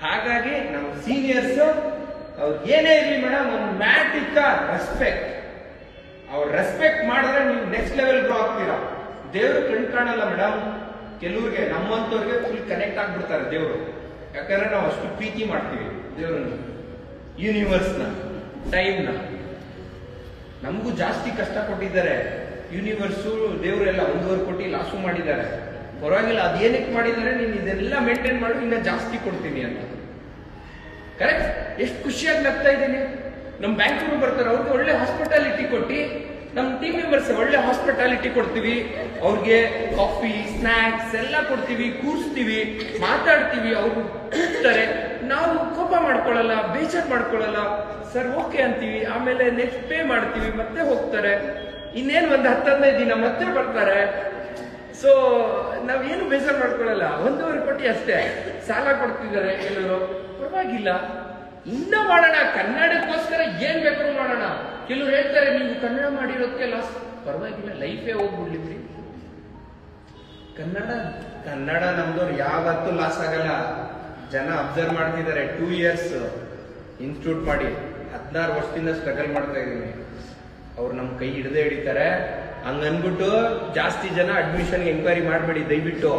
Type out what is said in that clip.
ಹಾಗಾಗಿ ನಮ್ಮ ಸೀನಿಯರ್ಸ್ ಅವ್ರು ಏನೇ ಇರಲಿ ಮೇಡಮ್, ಒಂದು ಮ್ಯಾಟಿಕ ರೆಸ್ಪೆಕ್ಟ್. ಅವ್ರು ರೆಸ್ಪೆಕ್ಟ್ ಮಾಡಿದ್ರೆ ನೀವು ನೆಕ್ಸ್ಟ್ ಲೆವೆಲ್ ಗ್ರೋ ಆಗ್ತೀರಾ. ದೇವ್ರು ಕಣ್ ಕಾಣಲ್ಲ ಮೇಡಮ್. ಕೆಲವ್ರಿಗೆ ನಮ್ಮಂತವ್ರಿಗೆ ಫುಲ್ ಕನೆಕ್ಟ್ ಆಗ್ಬಿಡ್ತಾರೆ ದೇವರು. ಯಾಕಂದ್ರೆ ನಾವು ಅಷ್ಟು ಪ್ರೀತಿ ಮಾಡ್ತೀವಿ ದೇವ್ರನ್ನ, ಯೂನಿವರ್ಸ್ನ, ಟೈಮ್ನ. ನಮಗೂ ಜಾಸ್ತಿ ಕಷ್ಟ ಕೊಟ್ಟಿದ್ದಾರೆ ಯೂನಿವರ್ಸು, ದೇವರೆಲ್ಲ 1.5 ಕೋಟಿ ಲಾಸು ಮಾಡಿದ್ದಾರೆ. ಪರವಾಗಿಲ್ಲ, ಅದೇನಕ್ಕೆ ಮಾಡಿದ್ದಾರೆ, ನೀನು ಇದೆಲ್ಲ ಮೇಂಟೈನ್ ಮಾಡಿ ಇನ್ನ ಜಾಸ್ತಿ ಕೊಡ್ತೀನಿ ಅಂತ. ಕರೆಕ್ಟ್. ಎಷ್ಟು ಖುಷಿಯಾಗಿ ನಗ್ತಾ ಇದ್ದೀನಿ. ನಮ್ಮ ಬ್ಯಾಂಕ್ಗಳು ಬರ್ತಾರೆ, ಅವ್ರಿಗೆ ಒಳ್ಳೆ ಹಾಸ್ಪಿಟಾಲಿಟಿ ಕೊಟ್ಟು, ನಮ್ಮ ಟೀಮ್ ಮೆಂಬರ್ಸ್ ಒಳ್ಳೆ ಹಾಸ್ಪಿಟಾಲಿಟಿ ಕೊಡ್ತೀವಿ. ಅವ್ರಿಗೆ ಕಾಫಿ, ಸ್ನಾಕ್ಸ್ ಎಲ್ಲ ಕೊಡ್ತೀವಿ, ಕೂರಿಸ್ತೀವಿ, ಮಾತಾಡ್ತೀವಿ. ಅವ್ರು ಕೂಗ್ತಾರೆ, ನಾವು ಕೋಪ ಮಾಡ್ಕೊಳ್ಳಲ್ಲ, ಬೇಜಾರು ಮಾಡ್ಕೊಳ್ಳಲ್ಲ, ಸರ್ ಓಕೆ ಅಂತೀವಿ. ಆಮೇಲೆ ನೆಕ್ಸ್ಟ್ ಪೇ ಮಾಡ್ತೀವಿ, ಮತ್ತೆ ಹೋಗ್ತಾರೆ. ಇನ್ನೇನು ಒಂದು 10-15 ದಿನ ಮತ್ತೆ ಬರ್ತಾರೆ. ಸೊ ನಾವೇನು ಬೇಜಾರು ಮಾಡ್ಕೊಳ್ಳಲ್ಲ. 1.5 ಕೋಟಿ ಅಷ್ಟೇ ಸಾಲ ಕೊಡ್ತಿದ್ದಾರೆ ಕೆಲವರು. ಪರವಾಗಿಲ್ಲ, ಇನ್ನ ಮಾಡೋಣ, ಕನ್ನಡಕ್ಕೋಸ್ಕರ ಏನ್ ಬೇಕಾದ್ರೂ ಮಾಡೋಣ. ಕೆಲವ್ರು ಹೇಳ್ತಾರೆ ನೀವು ಕನ್ನಡ ಮಾಡಿರೋದಕ್ಕೆ ಲಾಸ್. ಪರವಾಗಿಲ್ಲ, ಲೈಫೇ ಹೋಗ್ಬಿಡ್ಲಿ ಬಿಡಿ. ಕನ್ನಡ ನಮ್ದವ್ರು ಯಾವತ್ತೂ ಲಾಸ್ ಆಗಲ್ಲ. ಜನ ಅಬ್ಸರ್ವ್ ಮಾಡ್ತಿದ್ದಾರೆ. 2 years ಇನ್ಸ್ಟಿಟ್ಯೂಟ್ ಮಾಡಿ 16 ವರ್ಷದಿಂದ ಸ್ಟ್ರಗಲ್ ಮಾಡ್ತಾ ಇದ್ದೀನಿ. ಅವ್ರು ನಮ್ಮ ಕೈ ಹಿಡಿದೇ ಹಿಡಿತಾರೆ. ಹಂಗನ್ಬಿಟ್ಟು ಜಾಸ್ತಿ ಜನ ಅಡ್ಮಿಷನ್ಗೆ ಎಂಕ್ವೈರಿ ಮಾಡಬೇಡಿ ದಯವಿಟ್ಟು.